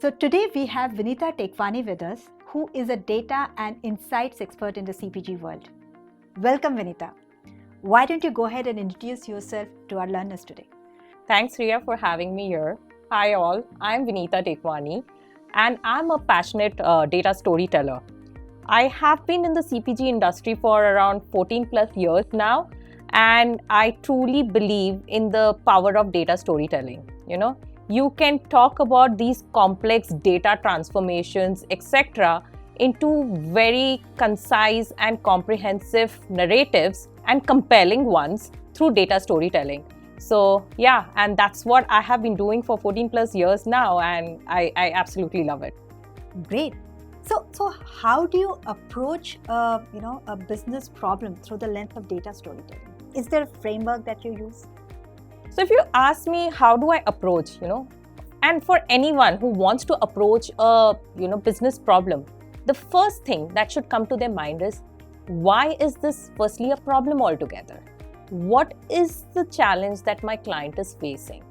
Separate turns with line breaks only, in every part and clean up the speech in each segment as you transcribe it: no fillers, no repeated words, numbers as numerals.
So today we have Vineeta Tekwani with us, who is a data and insights expert in the CPG world. Welcome, Vineeta. Why don't you go ahead and introduce yourself to our learners today?
Thanks, Riya, for having me here. Hi all, I'm Vineeta Tekwani and I'm a passionate data storyteller. I have been in the CPG industry for around 14 plus years now, and I truly believe in the power of data storytelling. You can talk about these complex data transformations, etc., into very concise and comprehensive narratives and compelling ones through data storytelling. So yeah, and that's what I have been doing for 14 plus years now, and I absolutely love it.
Great. So how do you approach a business problem through the lens of data storytelling? Is there a framework that you use?
So if you ask me, how do I approach, and for anyone who wants to approach a, business problem, the first thing that should come to their mind is, why is this firstly a problem altogether? What is the challenge that my client is facing?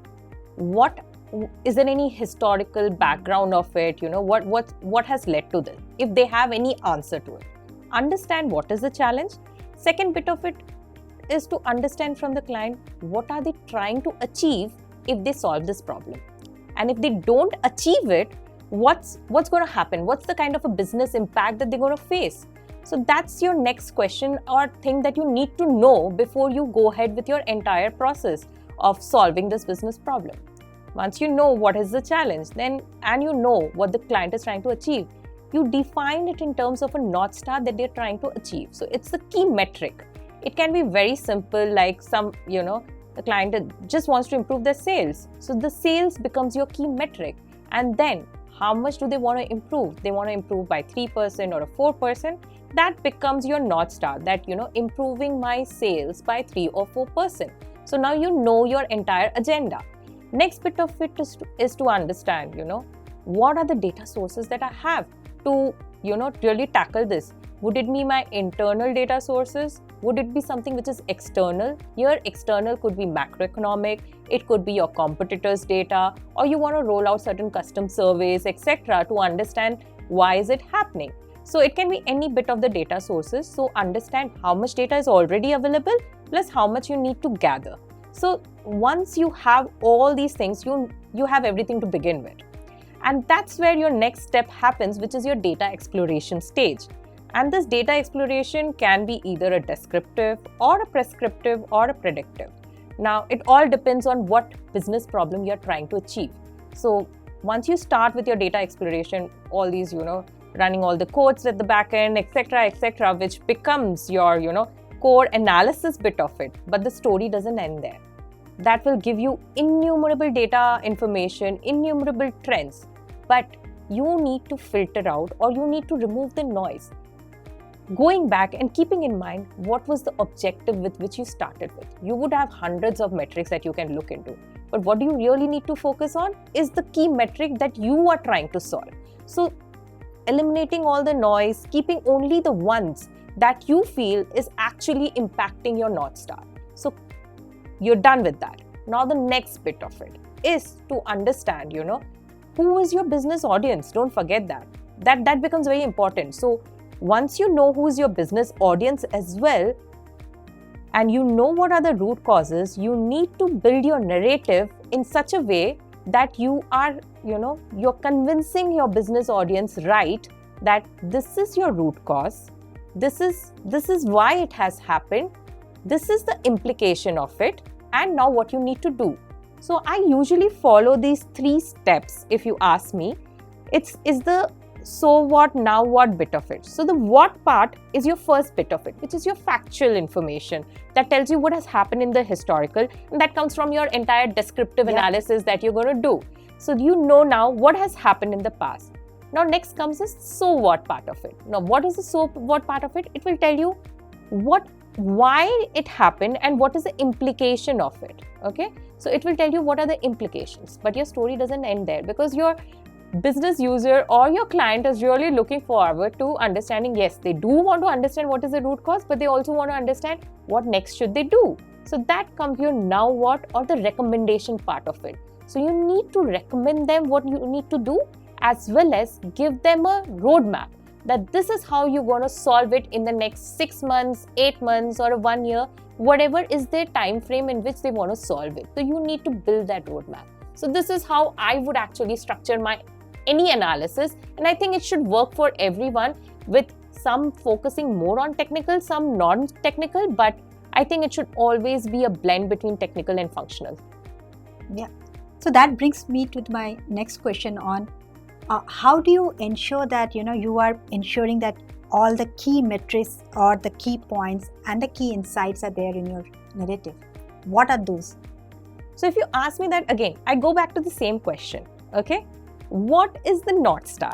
Is there any historical background of it? What has led to this? If they have any answer to it, understand what is the challenge. Second bit of it is to understand from the client, what are they trying to achieve if they solve this problem? And if they don't achieve it, what's going to happen? What's the kind of a business impact that they're going to face? So that's your next question or thing that you need to know before you go ahead with your entire process of solving this business problem. Once you know what is the challenge, and you know what the client is trying to achieve, you define it in terms of a North Star that they're trying to achieve. So it's the key metric. It can be very simple, like the client just wants to improve their sales. So the sales becomes your key metric. And then how much do they want to improve? They want to improve by 3% or 4%. That becomes your North Star, that, improving my sales by 3 or 4%. So now you know your entire agenda. Next bit of it is to understand, what are the data sources that I have to, really tackle this. Would it be my internal data sources? Would it be something which is external? Here, external could be macroeconomic, it could be your competitors' data, or you want to roll out certain custom surveys, etc., to understand why is it happening. So it can be any bit of the data sources. So understand how much data is already available, plus how much you need to gather. So once you have all these things, you have everything to begin with. And that's where your next step happens, which is your data exploration stage. And this data exploration can be either a descriptive or a prescriptive or a predictive. Now, it all depends on what business problem you're trying to achieve. So once you start with your data exploration, all these, running all the codes at the back end, etc., which becomes your, core analysis bit of it. But the story doesn't end there. That will give you innumerable data information, innumerable trends. But you need to filter out, or you need to remove the noise. Going back and keeping in mind what was the objective with which you started with. You would have hundreds of metrics that you can look into. But what do you really need to focus on is the key metric that you are trying to solve. So eliminating all the noise, keeping only the ones that you feel is actually impacting your North Star. So you're done with that. Now the next bit of it is to understand, who is your business audience? Don't forget that. That becomes very important. So once you know who is your business audience as well, and you know what are the root causes, you need to build your narrative in such a way that you are, you're convincing your business audience, right, that this is your root cause. This is why it has happened. This is the implication of it. And now what you need to do. So I usually follow these 3 steps. If you ask me, it's the so what, now what bit of it. So the what part is your first bit of it, which is your factual information that tells you what has happened in the historical, and that comes from your entire descriptive analysis that you're going to do. So you know now what has happened in the past. Now next comes the so what part of it. Now what is the so what part of it? It will tell you why it happened and what is the implication of it. Okay, so it will tell you what are the implications. But your story doesn't end there, because your business user or your client is really looking forward to understanding, yes, they do want to understand what is the root cause, but they also want to understand what next should they do. So that comes your now what, or the recommendation part of it. So you need to recommend them what you need to do, as well as give them a roadmap that this is how you're going to solve it in the next 6 months, 8 months, or 1 year, whatever is their time frame in which they want to solve it. So you need to build that roadmap. So this is how I would actually structure my any analysis, and I think it should work for everyone, with some focusing more on technical, some non-technical, but I think it should always be a blend between technical and functional.
Yeah. So that brings me to my next question on how do you ensure that you are ensuring that all the key metrics or the key points and the key insights are there in your narrative? What are those?
So if you ask me that again, I go back to the same question. Okay, what is the North Star?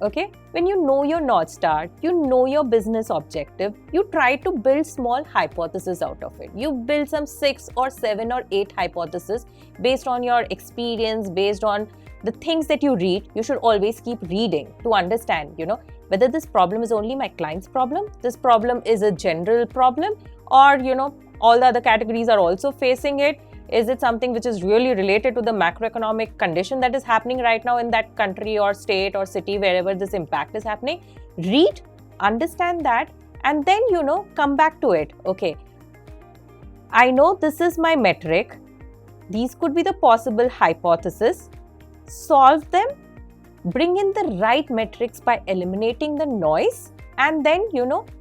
Okay, when you know your North Star, you know your business objective, you try to build small hypotheses out of it. You build some 6 or 7 or 8 hypotheses based on your experience, based on the things that you read. You should always keep reading to understand, whether this problem is only my client's problem, this problem is a general problem, or, all the other categories are also facing it. Is it something which is really related to the macroeconomic condition that is happening right now in that country or state or city, wherever this impact is happening? Read, understand that, and then, come back to it. Okay, I know this is my metric. These could be the possible hypotheses. Solve them, bring in the right metrics by eliminating the noise, and then,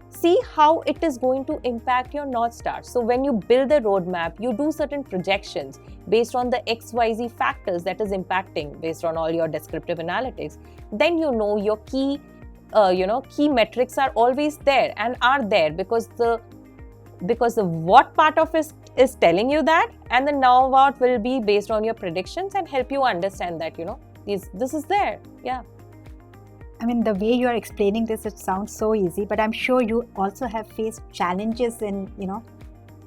see how it is going to impact your North Star. So when you build a roadmap, you do certain projections based on the XYZ factors that is impacting based on all your descriptive analytics. Then your key, key metrics are always there and are there because the what part of it is telling you that, and the now what will be based on your predictions and help you understand that, this is there. Yeah.
I mean, the way you are explaining this, it sounds so easy, but I'm sure you also have faced challenges in,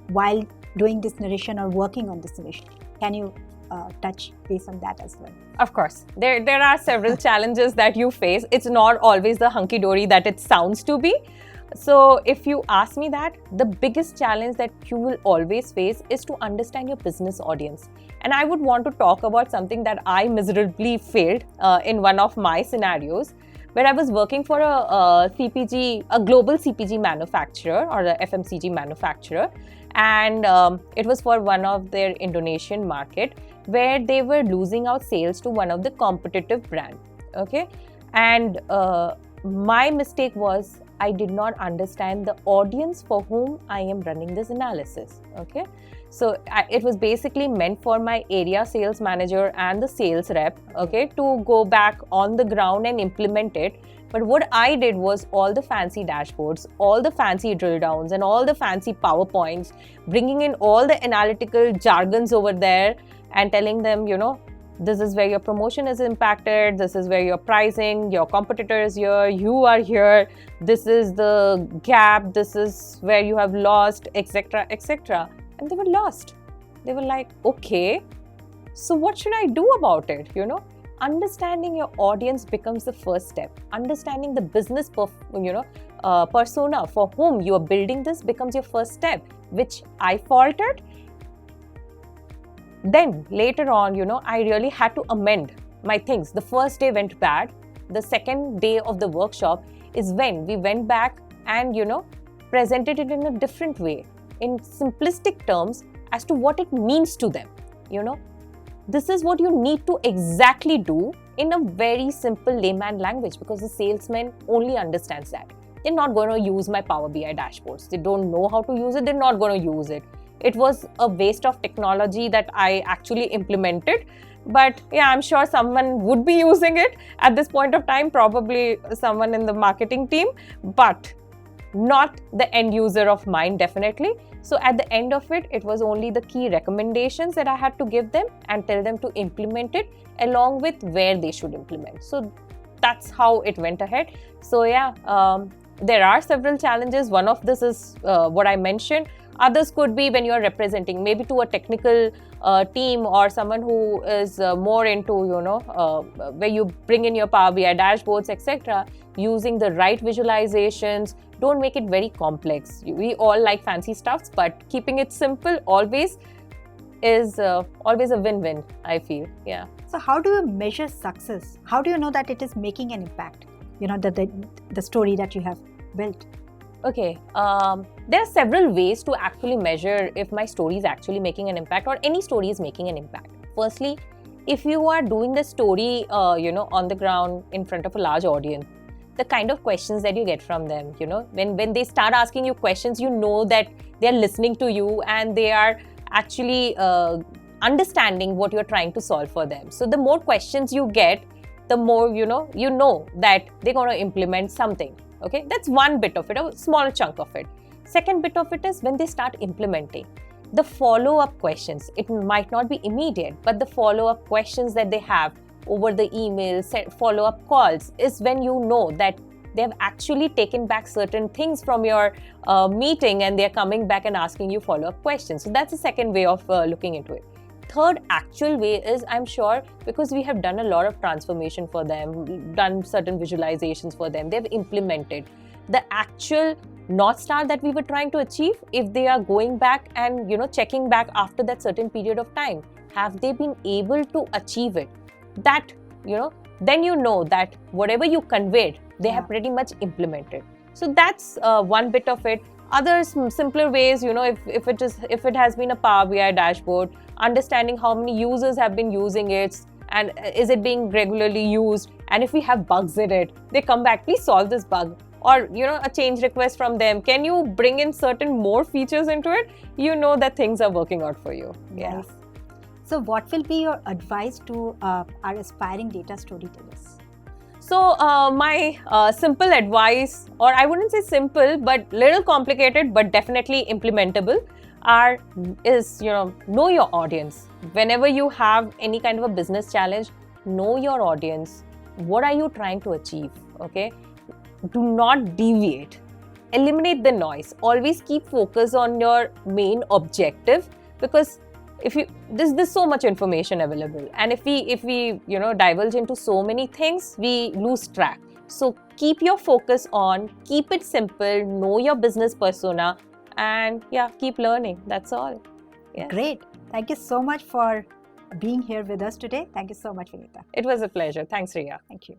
while doing this narration or working on this narration. Can you touch base on that as well?
Of course. There are several challenges that you face. It's not always the hunky-dory that it sounds to be. So if you ask me that, the biggest challenge that you will always face is to understand your business audience. And I would want to talk about something that I miserably failed in one of my scenarios, where I was working for a global CPG manufacturer or a FMCG manufacturer, and it was for one of their Indonesian market, where they were losing out sales to one of the competitive brand. Okay, and my mistake was I did not understand the audience for whom I am running this analysis. Okay, so it was basically meant for my area sales manager and the sales rep, okay, to go back on the ground and implement it. But what I did was all the fancy dashboards, all the fancy drill downs, and all the fancy PowerPoints, bringing in all the analytical jargons over there and telling them, this is where your promotion is impacted, this is where your pricing, your competitor is here, you are here, this is the gap, this is where you have lost, etc., etc. And they were lost. They were like, okay, so what should I do about it? Understanding your audience becomes the first step. Understanding the business persona for whom you are building this becomes your first step, which I faltered. Then later on, I really had to amend my things. The first day went bad. The second day of the workshop is when we went back and, presented it in a different way, in simplistic terms as to what it means to them. This is what you need to exactly do in a very simple layman language, because the salesman only understands that. They're not going to use my Power BI dashboards. They don't know how to use it. They're not going to use it. It was a waste of technology that I actually implemented. But yeah, I'm sure someone would be using it at this point of time, probably someone in the marketing team, but not the end user of mine, definitely. So at the end of it, it was only the key recommendations that I had to give them and tell them to implement it along with where they should implement. So that's how it went ahead. So yeah, there are several challenges. One of this is what I mentioned. Others could be when you are representing maybe to a technical team or someone who is more into, where you bring in your Power BI dashboards, etc. Using the right visualizations. Don't make it very complex. We all like fancy stuffs, but keeping it simple always. is always a win-win, I feel. Yeah.
So how do you measure success? How do you know that it is making an impact? The story that you have built.
Okay, there are several ways to actually measure if my story is actually making an impact or any story is making an impact. Firstly, if you are doing the story, on the ground in front of a large audience, the kind of questions that you get from them, when they start asking you questions, that they're listening to you and they are actually understanding what you're trying to solve for them. So the more questions you get, the more, that they're going to implement something. Okay, that's one bit of it, a small chunk of it. Second bit of it is when they start implementing. The follow-up questions, it might not be immediate, but the follow-up questions that they have over the emails, follow-up calls, is when you know that they have actually taken back certain things from your meeting and they're coming back and asking you follow-up questions. So that's the second way of looking into it. Third actual way is, I'm sure, because we have done a lot of transformation for them, done certain visualizations for them, they've implemented the actual North Star that we were trying to achieve. If they are going back and checking back after that certain period of time, have they been able to achieve it? That then that whatever you conveyed, they have pretty much implemented. So that's one bit of it. Other simpler ways, if it has been a Power BI dashboard, understanding how many users have been using it and is it being regularly used, and if we have bugs in it, they come back, please solve this bug, or a change request from them, can you bring in certain more features into it, that things are working out for you.
Yes. So what will be your advice to our aspiring data storytellers?
So my simple advice, or I wouldn't say simple, but little complicated, but definitely implementable, is know your audience. Whenever you have any kind of a business challenge, know your audience. What are you trying to achieve? Okay, do not deviate. Eliminate the noise. Always keep focus on your main objective, because if you there's so much information available, and if we divulge into so many things, we lose track. So keep your focus on, keep it simple, know your business persona, and keep learning. That's all. Yes.
Great. Thank you so much for being here with us today. Thank you so much, Vineeta.
It was a pleasure. Thanks, Riya.
Thank you.